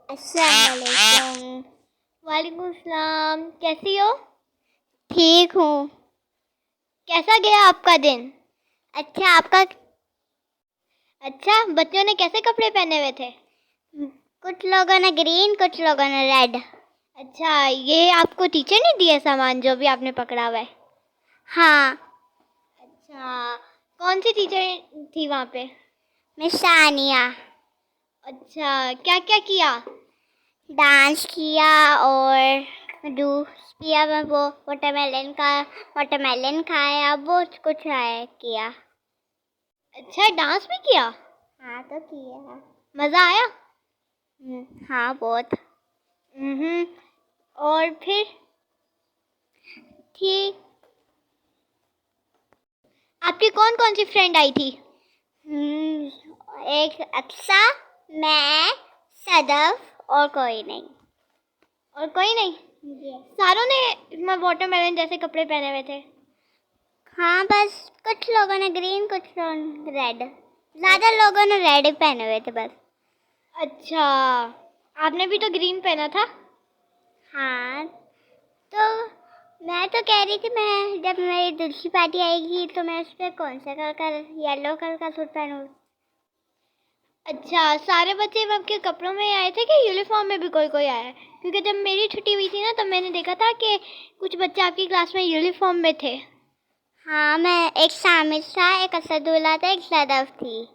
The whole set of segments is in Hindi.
अस्सलाम वालेकुम। वालेकुम सलाम। कैसी हो? ठीक हूँ। कैसा गया आपका दिन? अच्छा, आपका? अच्छा, बच्चों ने कैसे कपड़े पहने हुए थे? कुछ लोगों ने ग्रीन, कुछ लोगों ने रेड। अच्छा, ये आपको टीचर ने दिया सामान जो भी आपने पकड़ा हुआ है? हाँ। अच्छा, कौन सी टीचर थी वहाँ पे? मिस सानिया। अच्छा, क्या क्या किया? डांस किया और जूस पिया। मैं वो वाटरमेलन खाया, बहुत कुछ है किया। अच्छा, डांस भी किया? हाँ तो किया। मज़ा आया? हाँ बहुत। और फिर ठीक। आपकी कौन कौन सी फ्रेंड आई थी? एक अक्सा, मैं, सदफ और कोई नहीं। और कोई नहीं? सारों ने वाटरमेलन जैसे कपड़े पहने हुए थे? हाँ, बस कुछ लोगों ने ग्रीन, कुछ लोगों ने रेड। ज़्यादा लोगों ने रेड पहने हुए थे बस। अच्छा, आपने भी तो ग्रीन पहना था? हाँ, तो मैं तो कह रही थी, मैं जब मेरी दूसरी पार्टी आएगी तो मैं उस पर कौन सा कलर का, येलो कलर का सूट पहनूँ। अच्छा, सारे बच्चे आपके कपड़ों में आए थे कि यूनिफॉर्म में भी कोई कोई आया है? क्योंकि जब मेरी छुट्टी हुई थी ना तब मैंने देखा था कि कुछ बच्चे आपकी क्लास में यूनिफॉर्म में थे। हाँ, मैं एक शामिर था, एक असदुल्ला था, एक सदफ थी।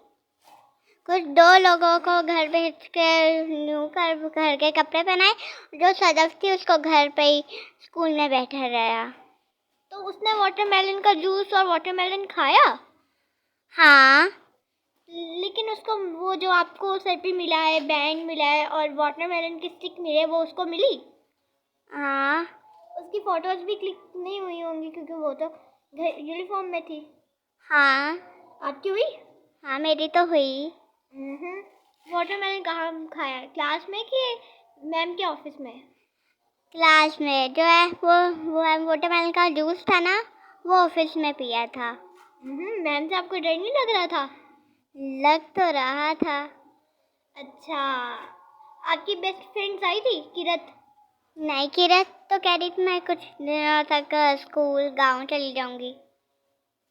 कुछ दो लोगों को घर भेज कर न्यू कर घर के कपड़े पहनाए। जो सदफ थी उसको घर पे ही स्कूल में बैठा रहा। तो उसने वाटरमेलन का जूस और वाटरमेलन खाया? हाँ। लेकिन उसको वो जो आपको सर पे मिला है, बैंड मिला है और वाटरमेलन की स्टिक मिली है, वो उसको मिली? हाँ। उसकी फोटोज भी क्लिक नहीं हुई होंगी क्योंकि वो तो यूनिफॉर्म में थी। हाँ। आपकी हुई? हाँ, मेरी तो हुई। वाटरमेलन कहाँ खाया? क्लास में कि मैम के ऑफिस में? क्लास में जो है वो है वाटरमेलन का जूस था ना, वो ऑफिस में पिया था। मैम से आपको डर नहीं लग रहा था? लग तो रहा था। अच्छा, आपकी बेस्ट फ्रेंड्स आई थी किरत? नहीं, किरत तो कह रही थी मैं कुछ दिनों तक स्कूल गांव चली जाऊंगी।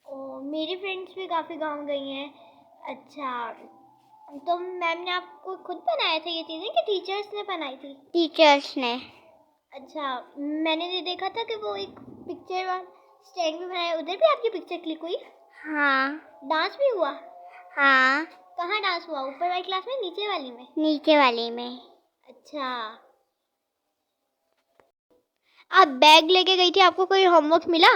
ओ, मेरी फ्रेंड्स भी काफ़ी गाँव गई हैं। अच्छा, तो मैम ने आपको खुद बनाया था ये चीज़ें कि टीचर्स ने बनाई थी? टीचर्स ने। अच्छा, मैंने ये देखा था कि वो एक पिक्चर स्टैंड भी बनाया, उधर भी आपकी पिक्चर क्लिक हुई? हाँ। डांस भी हुआ? हाँ, कहाँ डांस हुआ, ऊपर वाली क्लास में नीचे वाली में? नीचे वाली में। अच्छा, आप बैग लेके गई थी, आपको कोई होमवर्क मिला?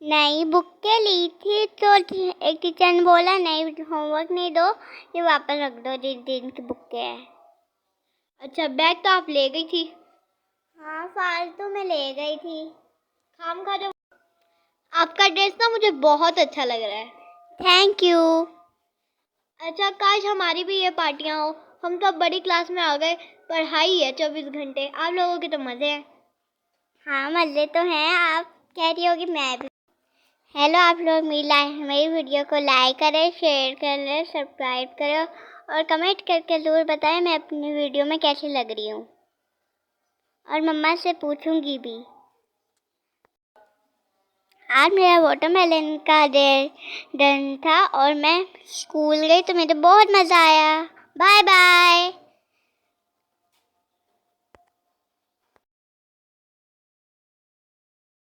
नहीं, बुक के ली थी तो एक टीचर ने बोला नहीं, होमवर्क नहीं दो, ये वापस रख दो जिस दिन की बुक के है। अच्छा, बैग तो आप ले गई थी? हाँ, फालतू में ले गई थी। खामखा जो आपका ड्रेस ना मुझे बहुत अच्छा लग रहा है। Thank you. अच्छा, काश हमारी भी ये पार्टियाँ हो। हम तो अब बड़ी क्लास में आ गए, पढ़ाई है 24 घंटे। आप लोगों के तो मज़े हैं। हाँ, मज़े तो हैं। आप कह रही होगी मैं भी। हेलो, आप लोग मेरी वीडियो को लाइक करें, शेयर करें, सब्सक्राइब करें और कमेंट करके ज़रूर बताएं मैं अपनी वीडियो में कैसी लग रही हूँ। और मम्मा से पूछूंगी भी। आज मेरा वाटरमेलन का डे डन था और मैं स्कूल गई तो मुझे बहुत मज़ा आया।